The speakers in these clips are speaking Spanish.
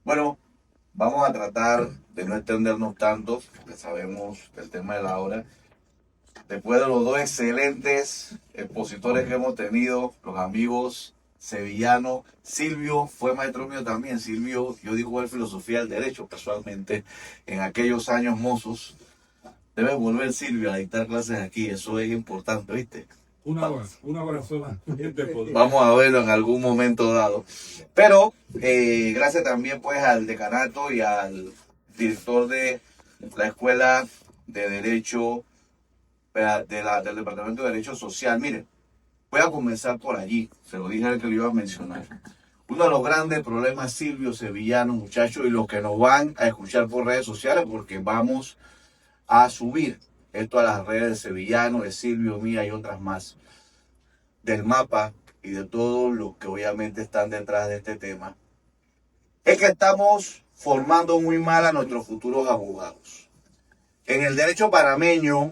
Bueno, vamos a tratar de no extendernos tanto, porque sabemos el tema de la hora. Después de los dos excelentes expositores que hemos tenido, los amigos sevillanos, Silvio fue maestro mío también. Silvio, yo digo en filosofía del derecho, casualmente, en aquellos años mozos. Debe volver Silvio a dictar clases aquí, eso es importante, ¿viste? Una hora sola. Vamos a verlo en algún momento dado. Pero gracias también pues al decanato y al director de la Escuela de Derecho del Departamento de Derecho Social. Miren, voy a comenzar por allí, se lo dije al que lo iba a mencionar. Uno de los grandes problemas, Silvio Sevillano, muchachos, y los que nos van a escuchar por redes sociales, porque vamos a subir esto a las redes de Sevillano, de Silvio, mía y otras más, del mapa y de todos los que obviamente están detrás de este tema, es que estamos formando muy mal a nuestros futuros abogados. En el derecho panameño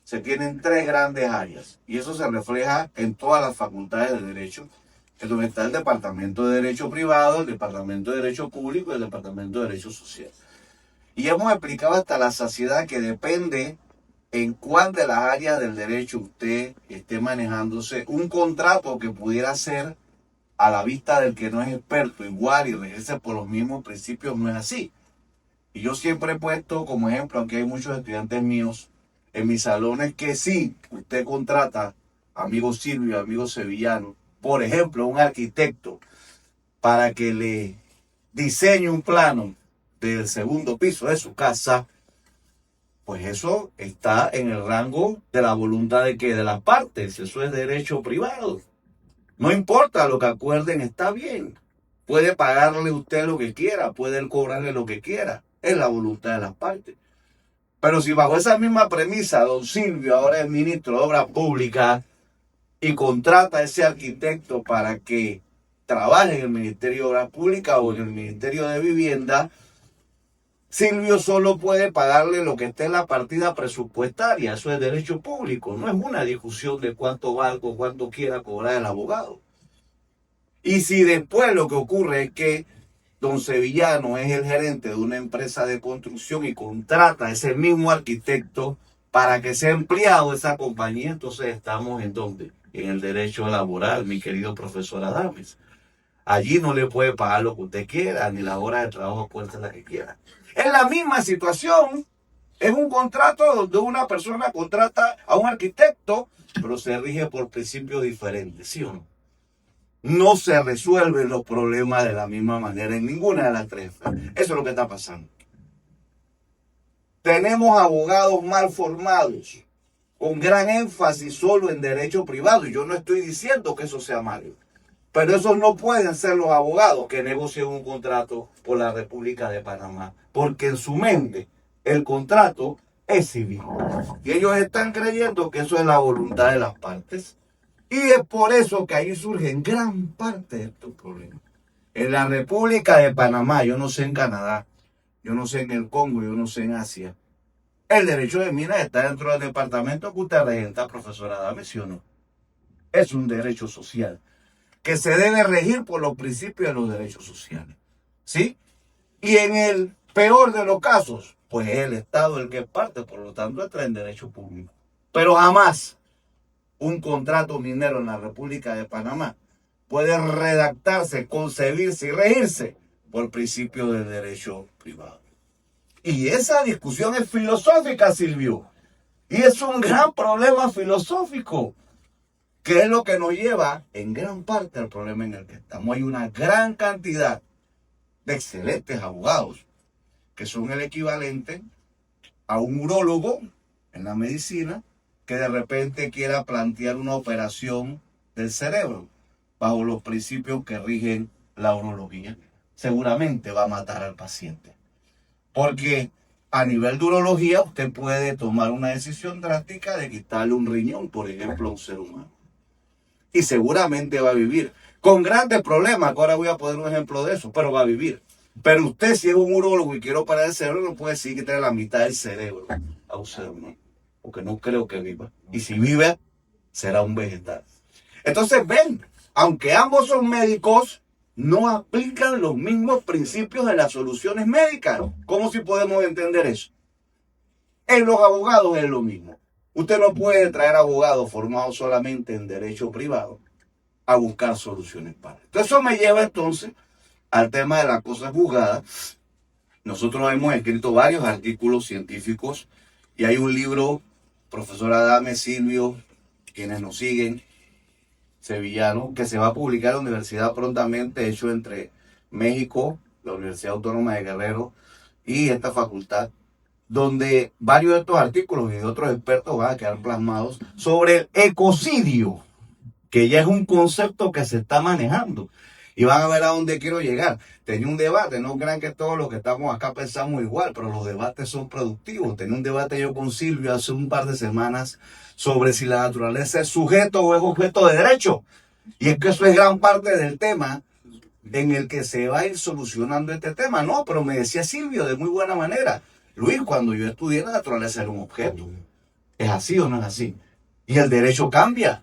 se tienen tres grandes áreas y eso se refleja en todas las facultades de derecho, en donde está el Departamento de Derecho Privado, el Departamento de Derecho Público y el Departamento de Derecho Social. Y hemos explicado hasta la saciedad que depende en cuál de las áreas del derecho usted esté manejándose un contrato que pudiera ser a la vista del que no es experto igual y regrese por los mismos principios, no es así. Y yo siempre he puesto como ejemplo, aunque hay muchos estudiantes míos en mis salones, que sí, usted contrata, amigo Silvio, amigo Sevillano, por ejemplo, un arquitecto para que le diseñe un plano del segundo piso de su casa, pues eso está en el rango de la voluntad de que de las partes, eso es derecho privado. No importa lo que acuerden, está bien. Puede pagarle usted lo que quiera, puede él cobrarle lo que quiera, es la voluntad de las partes. Pero si bajo esa misma premisa, don Silvio ahora es ministro de Obras Públicas y contrata a ese arquitecto para que trabaje en el Ministerio de Obras Públicas o en el Ministerio de Vivienda, Silvio solo puede pagarle lo que esté en la partida presupuestaria. Eso es derecho público. No es una discusión de cuánto valgo, cuánto quiera cobrar el abogado. Y si después lo que ocurre es que don Sevillano es el gerente de una empresa de construcción y contrata a ese mismo arquitecto para que sea empleado de esa compañía, entonces estamos en donde? En el derecho laboral, mi querido profesor Adames. Allí no le puede pagar lo que usted quiera, ni la hora de trabajo puede ser la que quiera. Es la misma situación. Es un contrato donde una persona contrata a un arquitecto, pero se rige por principios diferentes, ¿sí o no? No se resuelven los problemas de la misma manera en ninguna de las tres. Eso es lo que está pasando. Tenemos abogados mal formados, con gran énfasis solo en derecho privado. Y yo no estoy diciendo que eso sea malo. Pero esos no pueden ser los abogados que negocian un contrato por la República de Panamá. Porque en su mente el contrato es civil. Y ellos están creyendo que eso es la voluntad de las partes. Y es por eso que ahí surgen gran parte de estos problemas. En la República de Panamá, yo no sé en Canadá, yo no sé en el Congo, yo no sé en Asia, el derecho de minas está dentro del departamento que usted regenta, profesora Adame, ¿sí o no? Es un derecho social que se debe regir por los principios de los derechos sociales. ¿Sí? Y en el peor de los casos, pues es el Estado el que es parte, por lo tanto entra en derecho público. Pero jamás un contrato minero en la República de Panamá puede redactarse, concebirse y regirse por principios del derecho privado. Y esa discusión es filosófica, Silvio. Y es un gran problema filosófico, que es lo que nos lleva en gran parte al problema en el que estamos. Hay una gran cantidad de excelentes abogados que son el equivalente a un urólogo en la medicina que de repente quiera plantear una operación del cerebro bajo los principios que rigen la urología. Seguramente va a matar al paciente. Porque a nivel de urología usted puede tomar una decisión drástica de quitarle un riñón, por ejemplo, a un ser humano. Y seguramente va a vivir con grandes problemas, que ahora voy a poner un ejemplo de eso, pero va a vivir. Pero usted, si es un urólogo y quiere operar el cerebro, no puede decir que tiene la mitad del cerebro a un ser humano, porque no creo que viva. Y si vive, será un vegetal. Entonces ven, aunque ambos son médicos, no aplican los mismos principios de las soluciones médicas. ¿Cómo si podemos entender eso? En los abogados es lo mismo. Usted no puede traer abogados formados solamente en derecho privado a buscar soluciones para esto. Eso me lleva entonces al tema de las cosas juzgadas. Nosotros hemos escrito varios artículos científicos y hay un libro, profesor Adame, Silvio, quienes nos siguen, sevillano, que se va a publicar en la universidad prontamente, hecho entre México, la Universidad Autónoma de Guerrero y esta facultad, donde varios de estos artículos y de otros expertos van a quedar plasmados sobre el ecocidio, que ya es un concepto que se está manejando. Y van a ver a dónde quiero llegar. Tenía un debate, no crean que todos los que estamos acá pensamos igual, pero los debates son productivos. Tenía un debate yo con Silvio hace un par de semanas sobre si la naturaleza es sujeto o es objeto de derecho. Y es que eso es gran parte del tema en el que se va a ir solucionando este tema. No, pero me decía Silvio de muy buena manera: Luis, cuando yo estudié, la naturaleza era un objeto. ¿Es así o no es así? Y el derecho cambia.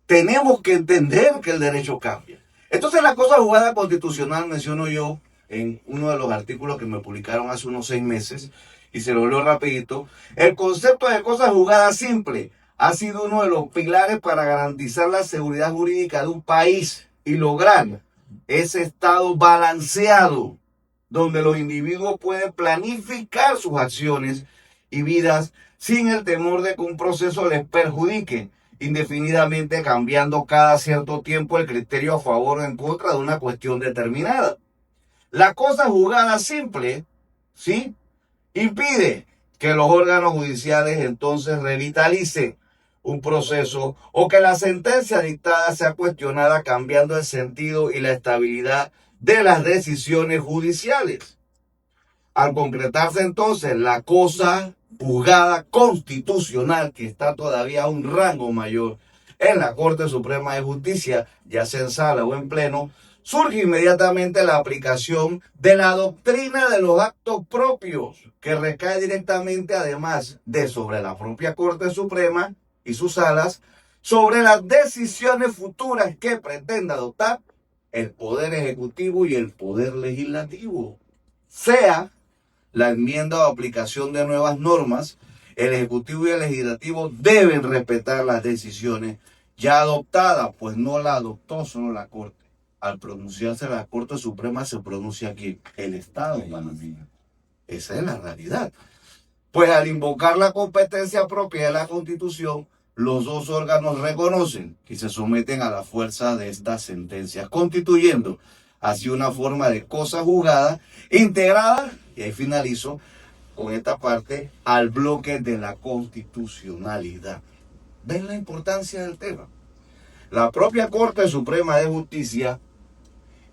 Tenemos que entender que el derecho cambia. Entonces, la cosa jugada constitucional, menciono yo en uno de los artículos que me publicaron hace unos 6 meses, y se lo leo rapidito. El concepto de cosa jugada simple ha sido uno de los pilares para garantizar la seguridad jurídica de un país y lograr ese estado balanceado donde los individuos pueden planificar sus acciones y vidas sin el temor de que un proceso les perjudique indefinidamente, cambiando cada cierto tiempo el criterio a favor o en contra de una cuestión determinada. La cosa jugada simple, ¿sí?, impide que los órganos judiciales entonces revitalicen un proceso o que la sentencia dictada sea cuestionada, cambiando el sentido y la estabilidad de las decisiones judiciales. Al concretarse entonces la cosa juzgada constitucional, que está todavía a un rango mayor en la Corte Suprema de Justicia, ya sea en sala o en pleno, surge inmediatamente la aplicación de la doctrina de los actos propios, que recae directamente, además de sobre la propia Corte Suprema y sus salas, sobre las decisiones futuras que pretenda adoptar el Poder Ejecutivo y el Poder Legislativo. Sea la enmienda o aplicación de nuevas normas, el Ejecutivo y el Legislativo deben respetar las decisiones ya adoptadas, pues no la adoptó solo la Corte. Al pronunciarse la Corte Suprema se pronuncia aquí el Estado panameño. Esa es la realidad. Pues al invocar la competencia propia de la Constitución, los dos órganos reconocen y se someten a la fuerza de estas sentencias, constituyendo así una forma de cosa juzgada integrada, y ahí finalizo con esta parte, al bloque de la constitucionalidad. ¿Ven la importancia del tema? La propia Corte Suprema de Justicia,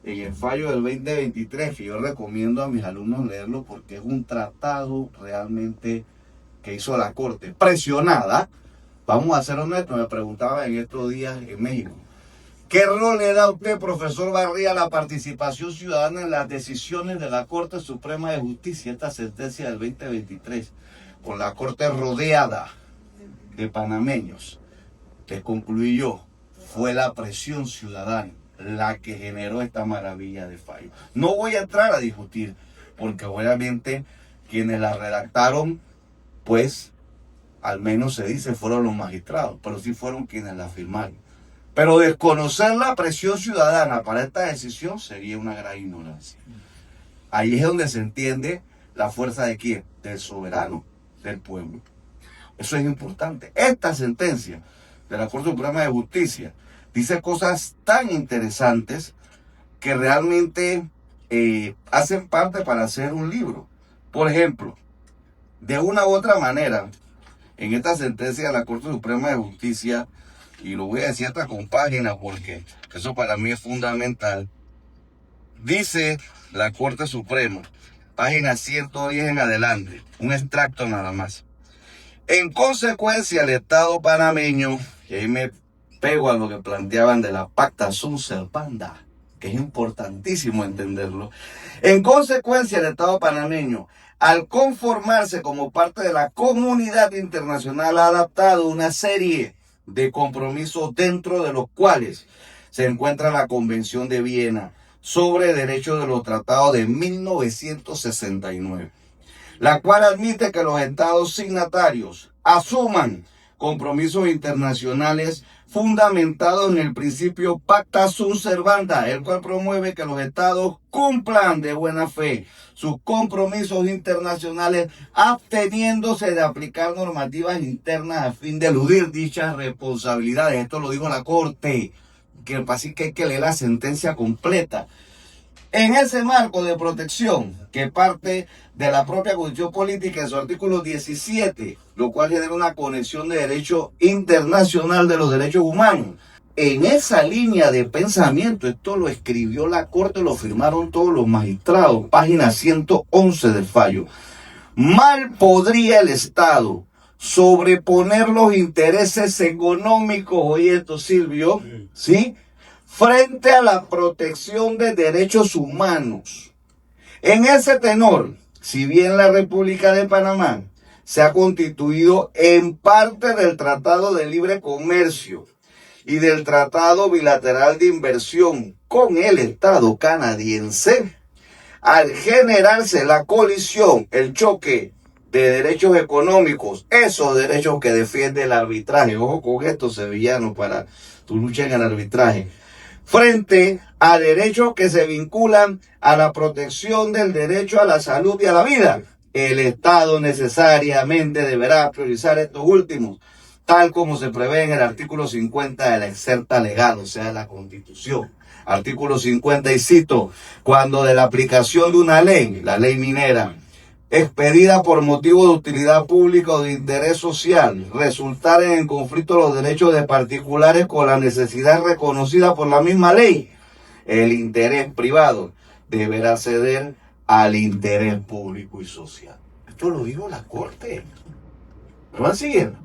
en el fallo del 2023, que yo recomiendo a mis alumnos leerlo porque es un tratado realmente que hizo la Corte, presionada. Vamos a ser honestos, me preguntaba en estos días en México, ¿qué rol le da a usted, profesor Barría, a la participación ciudadana en las decisiones de la Corte Suprema de Justicia? Esta sentencia del 2023, con la Corte rodeada de panameños, les concluí yo, fue la presión ciudadana la que generó esta maravilla de fallo. No voy a entrar a discutir, porque obviamente quienes la redactaron, pues, al menos se dice, fueron los magistrados, pero sí fueron quienes la firmaron. Pero desconocer la presión ciudadana para esta decisión sería una gran ignorancia. Ahí es donde se entiende la fuerza de quién, del soberano, del pueblo. Eso es importante. Esta sentencia de la Corte Suprema de Justicia dice cosas tan interesantes que realmente hacen parte para hacer un libro. Por ejemplo, de una u otra manera, en esta sentencia de la Corte Suprema de Justicia, y lo voy a decir hasta con páginas porque eso para mí es fundamental, dice la Corte Suprema, página 110 en adelante, un extracto nada más. En consecuencia, el Estado panameño, y ahí me pego a lo que planteaban de la Pacta Sunt Servanda, que es importantísimo entenderlo. En consecuencia, el Estado panameño, al conformarse como parte de la comunidad internacional, ha adaptado una serie de compromisos dentro de los cuales se encuentra la Convención de Viena sobre Derechos de los Tratados de 1969, la cual admite que los estados signatarios asuman compromisos internacionales fundamentados en el principio Pacta Sunt Servanda, el cual promueve que los estados cumplan de buena fe sus compromisos internacionales, absteniéndose de aplicar normativas internas a fin de eludir dichas responsabilidades. Esto lo dijo la Corte, que así que hay que leer la sentencia completa. En ese marco de protección, que parte de la propia Constitución Política en su artículo 17, lo cual genera una conexión de derecho internacional de los derechos humanos. En esa línea de pensamiento, esto lo escribió la Corte, lo firmaron todos los magistrados, página 111 del fallo. Mal podría el Estado sobreponer los intereses económicos, oye esto, Silvio, ¿sí?, frente a la protección de derechos humanos. En ese tenor, si bien la República de Panamá se ha constituido en parte del Tratado de Libre Comercio y del Tratado Bilateral de Inversión con el Estado canadiense, al generarse la colisión, el choque de derechos económicos, esos derechos que defiende el arbitraje, ojo con esto, sevillano, para tu lucha en el arbitraje, frente a derechos que se vinculan a la protección del derecho a la salud y a la vida, el Estado necesariamente deberá priorizar estos últimos, tal como se prevé en el artículo 50 de la excerta legal, o sea, la Constitución. Artículo 50, y cito: cuando de la aplicación de una ley, la ley minera, expedida por motivo de utilidad pública o de interés social, resultaren en conflicto los derechos de particulares con la necesidad reconocida por la misma ley, el interés privado deberá ceder al interés público y social. Esto lo dijo la Corte. ¿Me van siguiendo?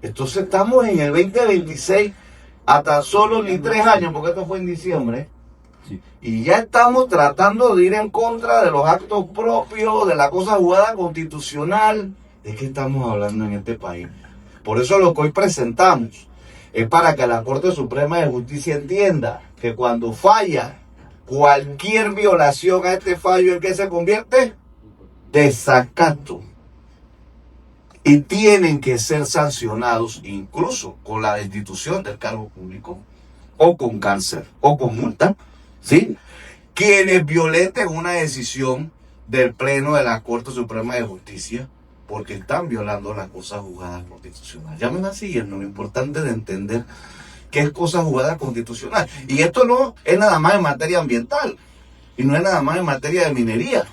Entonces estamos en el 2026, a tan solo ni 3 años, porque esto fue en diciembre, sí, y ya estamos tratando de ir en contra de los actos propios, de la cosa jugada constitucional. ¿De qué estamos hablando en este país? Por eso lo que hoy presentamos es para que la Corte Suprema de Justicia entienda que cuando falla cualquier violación a este fallo, ¿en qué se convierte? Desacato. Y tienen que ser sancionados incluso con la destitución del cargo público, o con cárcel, o con multa, ¿sí?, quienes violenten una decisión del Pleno de la Corte Suprema de Justicia, porque están violando las cosas jugadas constitucionales. Ya me van siguiendo, lo importante de entender qué es cosa jugada constitucional. Y esto no es nada más en materia ambiental, y no es nada más en materia de minería.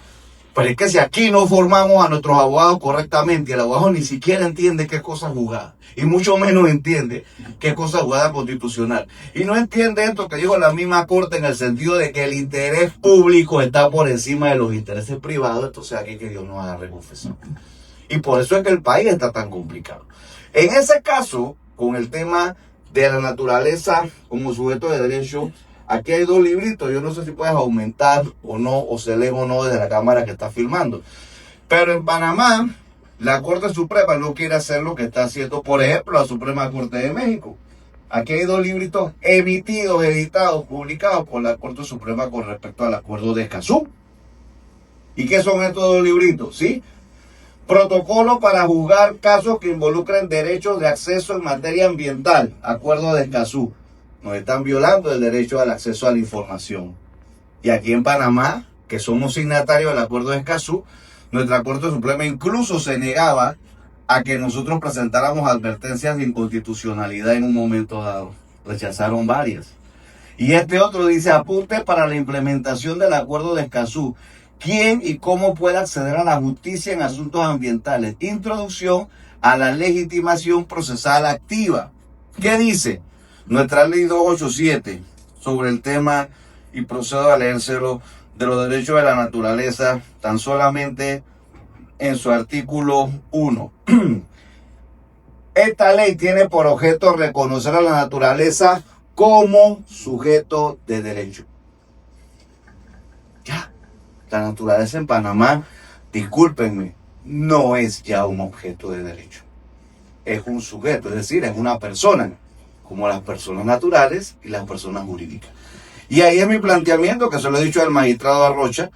Pero es que si aquí no formamos a nuestros abogados correctamente, el abogado ni siquiera entiende qué es cosa jugada, y mucho menos entiende qué es cosa jugada constitucional. Y no entiende esto que dijo la misma Corte, en el sentido de que el interés público está por encima de los intereses privados. Entonces aquí que Dios nos haga confesión. Y por eso es que el país está tan complicado. En ese caso, con el tema de la naturaleza como sujeto de derecho, aquí hay 2 libritos. Yo no sé si puedes aumentar o no, o se lee o no desde la cámara que está filmando. Pero en Panamá, la Corte Suprema no quiere hacer lo que está haciendo, por ejemplo, la Suprema Corte de México. Aquí hay 2 libritos emitidos, editados, publicados por la Corte Suprema con respecto al Acuerdo de Escazú. ¿Y qué son estos 2 libritos? ¿Sí? Protocolo para juzgar casos que involucren derechos de acceso en materia ambiental, Acuerdo de Escazú. Nos están violando el derecho al acceso a la información. Y aquí en Panamá, que somos signatarios del Acuerdo de Escazú, nuestra Corte Suprema incluso se negaba a que nosotros presentáramos advertencias de inconstitucionalidad en un momento dado. Rechazaron varias. Y este otro dice: apunte para la implementación del Acuerdo de Escazú. ¿Quién y cómo puede acceder a la justicia en asuntos ambientales? Introducción a la legitimación procesal activa. ¿Qué dice nuestra ley 287 sobre el tema? Y procedo a leérselo, de los derechos de la naturaleza, tan solamente en su artículo 1. Esta ley tiene por objeto reconocer a la naturaleza como sujeto de derecho. Ya, la naturaleza en Panamá, discúlpenme, no es ya un objeto de derecho. Es un sujeto, es decir, es una persona como las personas naturales y las personas jurídicas. Y ahí es mi planteamiento, que se lo he dicho al magistrado Arrocha,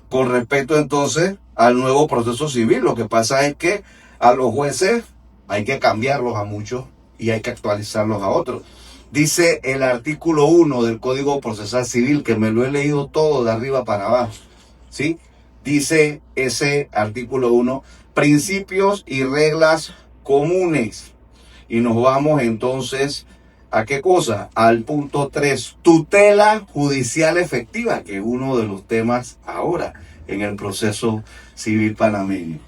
con respecto entonces al nuevo proceso civil. Lo que pasa es que a los jueces hay que cambiarlos a muchos y hay que actualizarlos a otros. Dice el artículo 1 del Código Procesal Civil, que me lo he leído todo de arriba para abajo, ¿sí? Dice ese artículo 1, principios y reglas comunes. Y nos vamos entonces, ¿a qué cosa? Al punto 3, tutela judicial efectiva, que es uno de los temas ahora en el proceso civil panameño.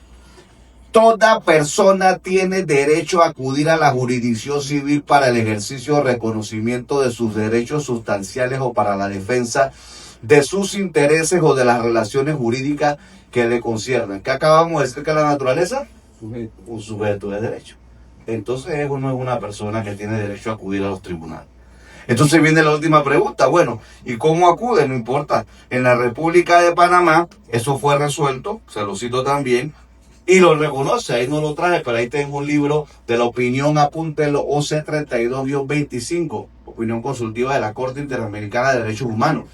Toda persona tiene derecho a acudir a la jurisdicción civil para el ejercicio o reconocimiento de sus derechos sustanciales o para la defensa de sus intereses o de las relaciones jurídicas que le conciernen. ¿Qué acabamos de decir que la naturaleza? Un sujeto de derecho. Entonces uno es una persona que tiene derecho a acudir a los tribunales. Entonces viene la última pregunta. Bueno, ¿y cómo acude? No importa. En la República de Panamá eso fue resuelto, se lo cito también, y lo reconoce. Ahí no lo traje, pero ahí tengo un libro de la opinión, apúntelo, OC 32-25, opinión consultiva de la Corte Interamericana de Derechos Humanos,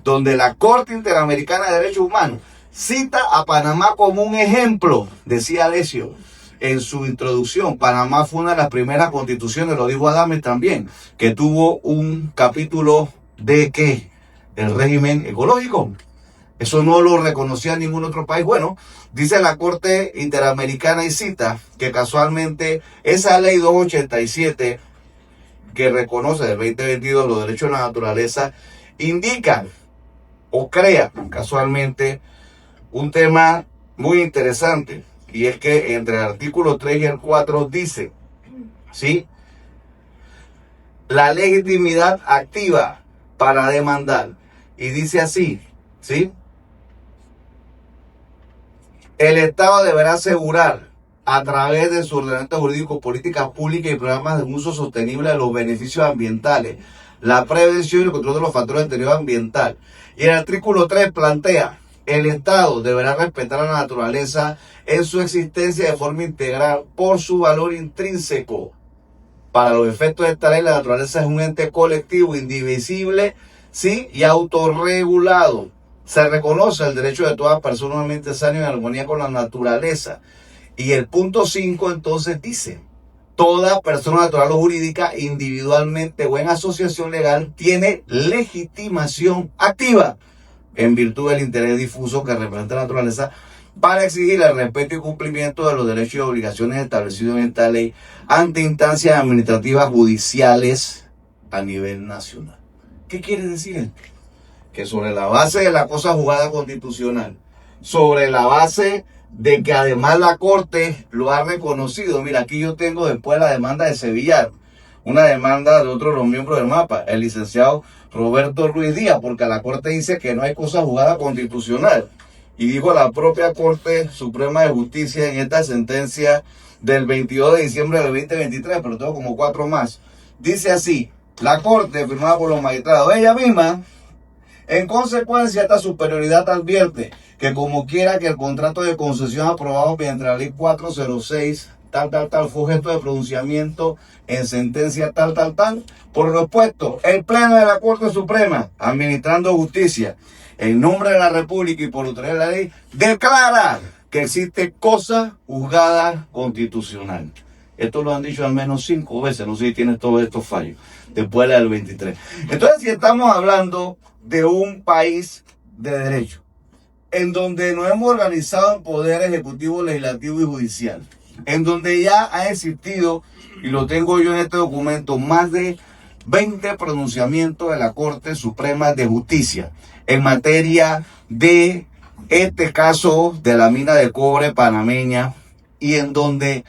donde la Corte Interamericana de Derechos Humanos cita a Panamá como un ejemplo, decía Alessio en su introducción. Panamá fue una de las primeras constituciones, lo dijo Adames también, que tuvo un capítulo de ¿qué? El régimen ecológico. Eso no lo reconocía ningún otro país. Bueno, dice la Corte Interamericana y cita que casualmente esa ley 287 que reconoce del 2022 los derechos de la naturaleza indica o crea casualmente un tema muy interesante, y es que entre el artículo 3 y el 4 dice, ¿sí?, la legitimidad activa para demandar, y dice así, ¿sí?, el Estado deberá asegurar a través de su ordenamiento jurídico, políticas públicas y programas de uso sostenible de los beneficios ambientales, la prevención y el control de los factores de deterioro ambiental. Y el artículo 3 plantea, el Estado deberá respetar a la naturaleza en su existencia de forma integral por su valor intrínseco. Para los efectos de esta ley, la naturaleza es un ente colectivo, indivisible, ¿sí?, y autorregulado. Se reconoce el derecho de toda persona humanamente sana y en armonía con la naturaleza. Y el punto 5 entonces dice, toda persona natural o jurídica, individualmente o en asociación legal, tiene legitimación activa en virtud del interés difuso que representa la naturaleza para exigir el respeto y cumplimiento de los derechos y obligaciones establecidos en esta ley ante instancias administrativas judiciales a nivel nacional. ¿Qué quiere decir esto? Que sobre la base de la cosa juzgada constitucional, sobre la base de que además la Corte lo ha reconocido. Mira, aquí yo tengo después la demanda de Sevillar, una demanda de otro de los miembros del MAPA, el licenciado Roberto Ruiz Díaz, porque la Corte dice que no hay cosa juzgada constitucional. Y dijo la propia Corte Suprema de Justicia en esta sentencia del 22 de diciembre del 2023, pero tengo como 4 más. Dice así, la Corte, firmada por los magistrados, ella misma, en consecuencia, esta superioridad advierte que como quiera que el contrato de concesión aprobado mediante la ley 406, tal, fue objeto de pronunciamiento en sentencia tal, por lo expuesto, el Pleno de la Corte Suprema, administrando justicia, en nombre de la República y por autoridad de la ley, declara que existe cosa juzgada constitucional. Esto lo han dicho al menos 5 veces, no sé si tiene todos estos fallos, después de la del 23. Entonces, si estamos hablando de un país de derecho, en donde nos hemos organizado en poder ejecutivo, legislativo y judicial, en donde ya ha existido, y lo tengo yo en este documento, más de 20 pronunciamientos de la Corte Suprema de Justicia en materia de este caso de la mina de cobre panameña, y en donde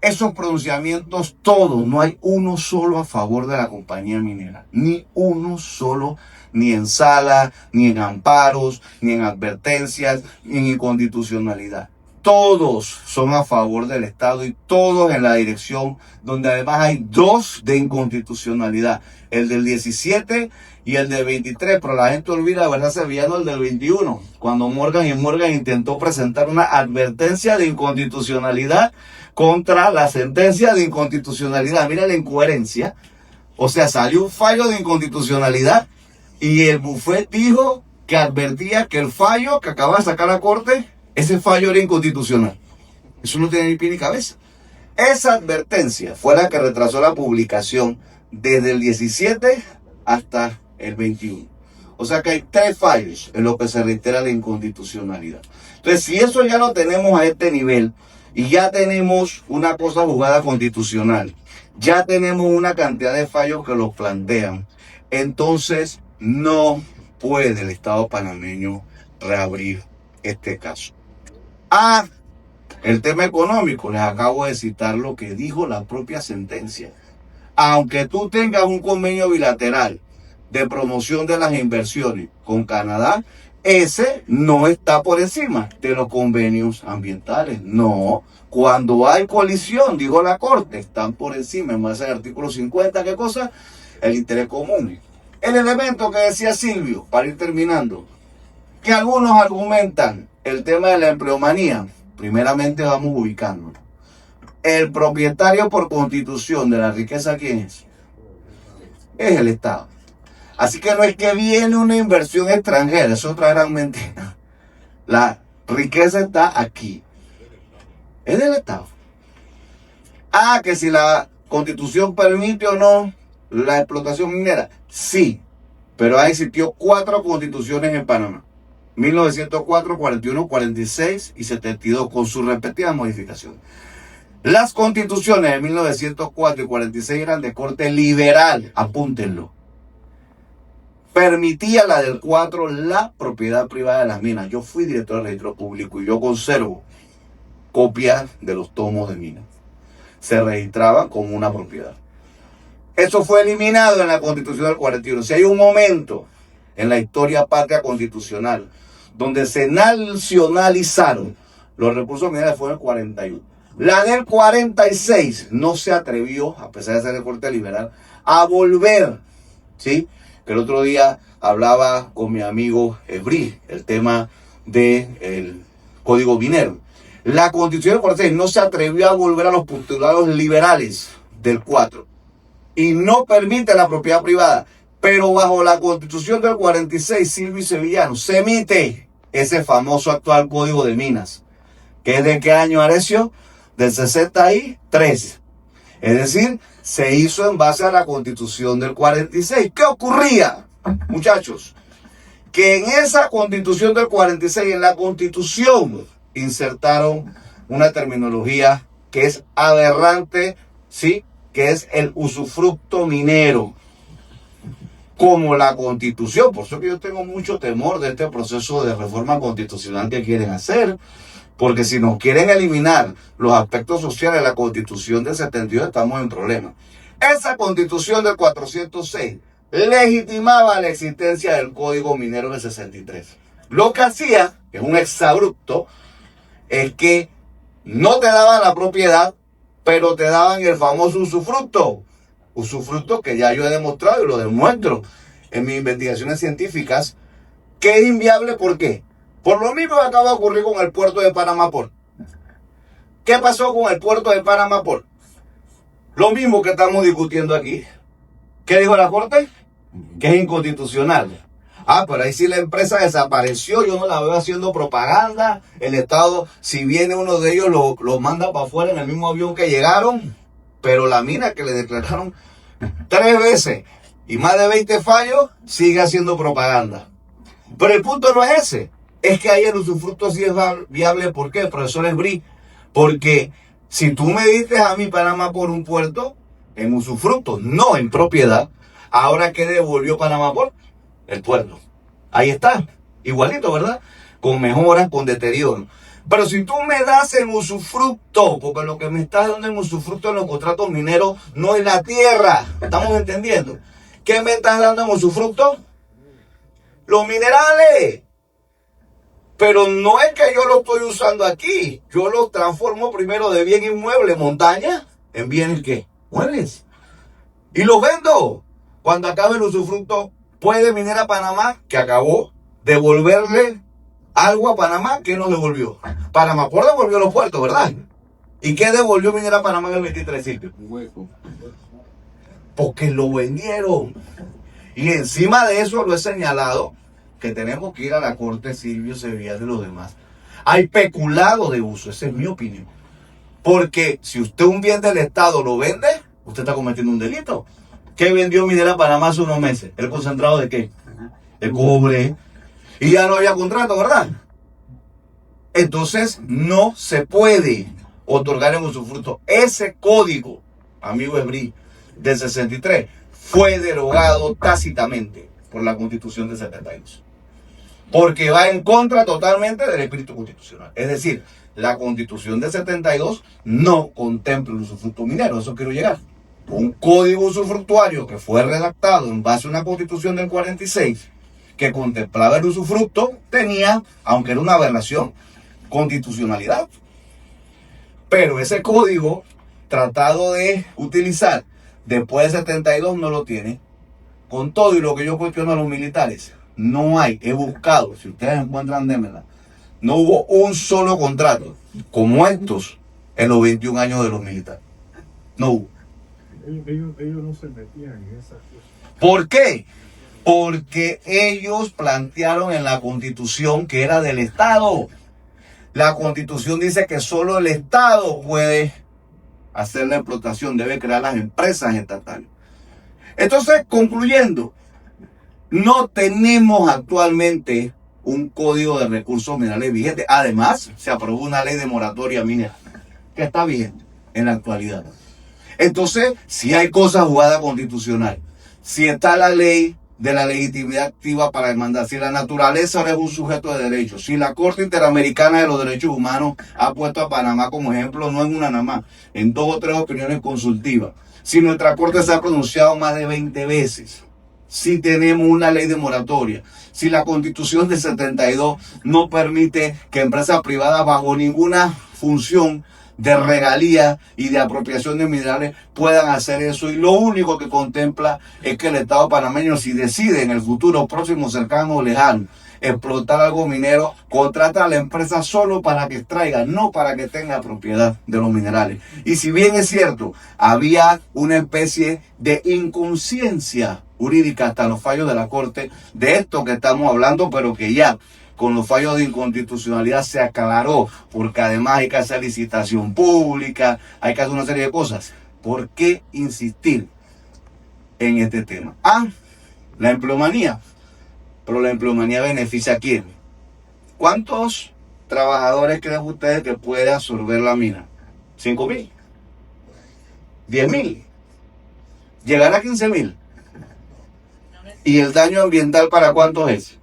esos pronunciamientos todos, no hay uno solo a favor de la compañía minera, ni uno solo, ni en sala, ni en amparos, ni en advertencias, ni en inconstitucionalidad. Todos son a favor del Estado y todos en la dirección, donde además hay 2 de inconstitucionalidad, el del 17 y el del 23, pero la gente olvida, ¿verdad, Sevillano, el del 21, cuando Morgan intentó presentar una advertencia de inconstitucionalidad contra la sentencia de inconstitucionalidad. Mira la incoherencia. O sea, salió un fallo de inconstitucionalidad y el bufet dijo que advertía que el fallo que acaba de sacar la Corte, ese fallo era inconstitucional. Eso no tiene ni pie ni cabeza. Esa advertencia fue la que retrasó la publicación desde el 17 hasta el 21. O sea que hay 3 fallos en lo que se reitera la inconstitucionalidad. Entonces, si eso ya lo tenemos a este nivel y ya tenemos una cosa jugada constitucional, ya tenemos una cantidad de fallos que los plantean, entonces no puede el Estado panameño reabrir este caso. El tema económico, les acabo de citar lo que dijo la propia sentencia. Aunque tú tengas un convenio bilateral de promoción de las inversiones con Canadá, ese no está por encima de los convenios ambientales. No, cuando hay colisión, dijo la Corte, están por encima, en base al artículo 50, ¿qué cosa? El interés común. El elemento que decía Silvio, para ir terminando, que algunos argumentan el tema de la empleomanía. Primeramente vamos ubicándonos. El propietario por constitución de la riqueza, ¿quién es? Es el Estado. Así que no es que viene una inversión extranjera, es otra gran mentira. La riqueza está aquí. Es del Estado. Que si la Constitución permite o no la explotación minera, sí. Pero ha existido 4 constituciones en Panamá. 1904, 41, 46 y 72, con sus respectivas modificaciones. Las constituciones de 1904 y 46 eran de corte liberal, apúntenlo. Permitía la del 4 la propiedad privada de las minas. Yo fui director del registro público y yo conservo copias de los tomos de minas. Se registraban como una propiedad. Eso fue eliminado en la Constitución del 41. Si hay un momento en la historia patria constitucional donde se nacionalizaron los recursos minerales, fue en el 41. La del 46 no se atrevió, a pesar de ser de corte liberal, a volver, ¿sí? Que el otro día hablaba con mi amigo Ebrí, el tema del Código Minero. La Constitución del 46 no se atrevió a volver a los postulados liberales del 4 y no permite la propiedad privada. Pero bajo la Constitución del 46, Silvio y Sevillano, se emite ese famoso actual Código de Minas. ¿Que es de qué año, Arecio? Del 63. Es decir, se hizo en base a la Constitución del 46. ¿Qué ocurría, muchachos? Que en esa Constitución del 46, en la Constitución, insertaron una terminología que es aberrante, ¿sí? Que es el usufructo minero. Como la Constitución. Por eso que yo tengo mucho temor de este proceso de reforma constitucional que quieren hacer, porque si nos quieren eliminar los aspectos sociales de la Constitución del 72, estamos en problemas. Esa Constitución del 406 legitimaba la existencia del Código Minero del 63. Lo que hacía, que es un exabrupto, es que no te daban la propiedad, pero te daban el famoso usufructo. Usufructo que ya yo he demostrado y lo demuestro en mis investigaciones científicas, que es inviable. ¿Por qué? Por lo mismo que acaba de ocurrir con el puerto de Panamá Port. ¿Qué pasó con el puerto de Panamá Port? Lo mismo que estamos discutiendo aquí. ¿Qué dijo la Corte? Que es inconstitucional. Pero ahí sí la empresa desapareció, yo no la veo haciendo propaganda. El Estado, si viene uno de ellos, lo manda para afuera en el mismo avión que llegaron. Pero la mina que le declararon 3 veces y más de 20 fallos, sigue haciendo propaganda. Pero el punto no es ese. Es que ahí el usufructo sí es viable. ¿Por qué, profesor Esbrí? Porque si tú me diste a mi Panamá por un puerto, en usufructo, no en propiedad, ahora ¿qué devolvió Panamá por? El puerto. Ahí está. Igualito, ¿verdad? Con mejoras, con deterioro. Pero si tú me das en usufructo, porque lo que me estás dando en usufructo en los contratos mineros no es la tierra. ¿Estamos entendiendo? ¿Qué me estás dando en usufructo? Los minerales. Pero no es que yo lo estoy usando aquí. Yo lo transformo primero de bien inmueble, montaña, en bienes ¿qué? Muebles. Y los vendo. Cuando acabe el usufructo, puede Minera Panamá, que acabó, devolverle algo a Panamá. ¿Qué nos devolvió? Panamá Port devolvió los puertos, ¿verdad? ¿Y qué devolvió Minera Panamá en el 23 sitio? Un hueco. porque lo vendieron. Y encima de eso lo he señalado, que tenemos que ir a la corte, Silvio Sevilla, de los demás. Hay peculado de uso, esa es mi opinión. Porque si usted un bien del Estado lo vende, usted está cometiendo un delito. ¿Qué vendió Minera Panamá hace unos meses? ¿El concentrado de qué? De cobre. Y ya no había contrato, ¿verdad? Entonces no se puede otorgar en usufructo. Ese código, amigo Esbrí, del 63, fue derogado tácitamente por la Constitución del 72. Porque va en contra totalmente del espíritu constitucional. Es decir, la Constitución del 72 no contempla el usufructo minero. Eso quiero llegar. Un código usufructuario que fue redactado en base a una Constitución del 46 que contemplaba el usufructo tenía, aunque era una aberración, constitucionalidad. Pero ese código tratado de utilizar después del 72 no lo tiene. Con todo y lo que yo cuestiono a los militares, no hay, he buscado, si ustedes encuentran, démela. No hubo un solo contrato como estos en los 21 años de los militares. No hubo. Ellos no se metían en esas cosas. ¿Por qué? Porque ellos plantearon en la Constitución que era del Estado. La Constitución dice que solo el Estado puede hacer la explotación, debe crear las empresas estatales. Entonces, concluyendo, no tenemos actualmente un código de recursos minerales vigente. Además, se aprobó una ley de moratoria minera que está vigente en la actualidad. Entonces, si hay cosas jugadas constitucional, si está la ley de la legitimidad activa para demandar, si la naturaleza ahora es un sujeto de derecho, si la Corte Interamericana de los Derechos Humanos ha puesto a Panamá como ejemplo, no en una nada más, en 2 o 3 opiniones consultivas, si nuestra Corte se ha pronunciado más de 20 veces, si tenemos una ley de moratoria, si la Constitución del 72 no permite que empresas privadas bajo ninguna función de regalía y de apropiación de minerales puedan hacer eso, y lo único que contempla es que el Estado panameño, si decide en el futuro próximo, cercano o lejano explotar algo minero, contrata a la empresa solo para que extraiga, no para que tenga propiedad de los minerales. Y si bien es cierto, había una especie de inconsciencia jurídica hasta los fallos de la Corte de esto que estamos hablando, pero que ya con los fallos de inconstitucionalidad se aclaró, porque además hay que hacer licitación pública, hay que hacer una serie de cosas. ¿Por qué insistir en este tema? La empleomanía. Pero la empleomanía beneficia a quién. ¿Cuántos trabajadores creen ustedes que puede absorber la mina? 5,000. 10,000. Llegará a 15,000. ¿Y el daño ambiental para cuántos es?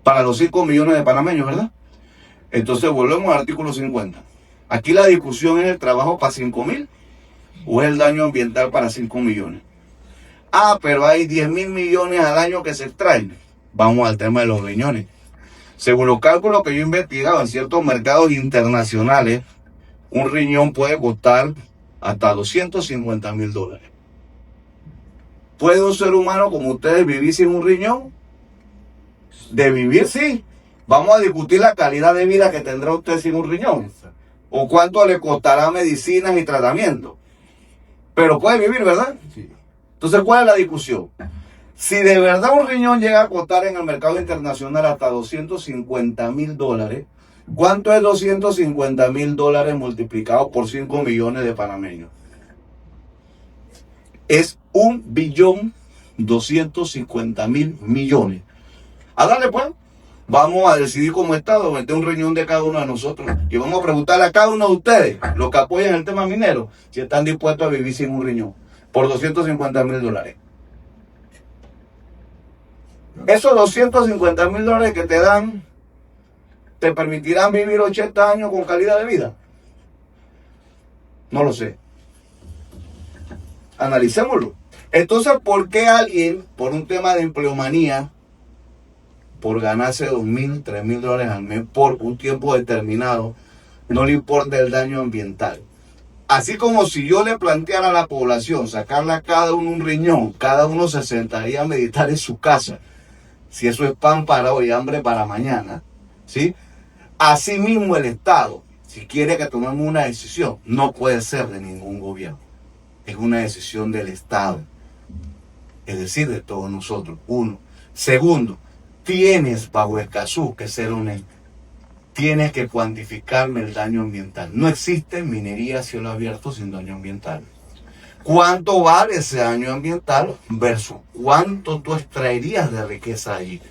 Para los 5 millones de panameños, ¿verdad? Entonces volvemos al artículo 50. Aquí la discusión es el trabajo para 5,000 o es el daño ambiental para 5 millones. Pero hay 10,000 millones al año que se extraen. Vamos al tema de los riñones. Según los cálculos que yo he investigado en ciertos mercados internacionales, un riñón puede costar hasta $250,000. ¿Puede un ser humano como ustedes vivir sin un riñón? De vivir, sí. Vamos a discutir la calidad de vida que tendrá usted sin un riñón. O cuánto le costará medicinas y tratamientos. Pero puede vivir, ¿verdad? Sí. Entonces, ¿cuál es la discusión? Si de verdad un riñón llega a costar en el mercado internacional hasta $250,000, ¿cuánto es $250,000 multiplicado por 5 millones de panameños? Es 1.250.000.000.000. A darle pues, vamos a decidir como Estado meter un riñón de cada uno de nosotros y vamos a preguntarle a cada uno de ustedes, los que apoyan el tema minero, si están dispuestos a vivir sin un riñón por $250,000. Esos $250,000 que te dan, ¿te permitirán vivir 80 años con calidad de vida? No lo sé. Analicémoslo. Entonces, ¿por qué alguien, por un tema de empleomanía, por ganarse $2,000, $3,000 al mes por un tiempo determinado, no le importa el daño ambiental? Así como si yo le planteara a la población sacarle a cada uno un riñón, cada uno se sentaría a meditar en su casa, si eso es pan para hoy, hambre para mañana, ¿sí? Asimismo el Estado, si quiere que tomemos una decisión, no puede ser de ningún gobierno. es una decisión del Estado, es decir, de todos nosotros. Uno. Segundo, tienes bajo Escazú que ser honesto. Tienes que cuantificarme el daño ambiental. No existe minería a cielo abierto sin daño ambiental. ¿Cuánto vale ese daño ambiental versus cuánto tú extraerías de riqueza allí?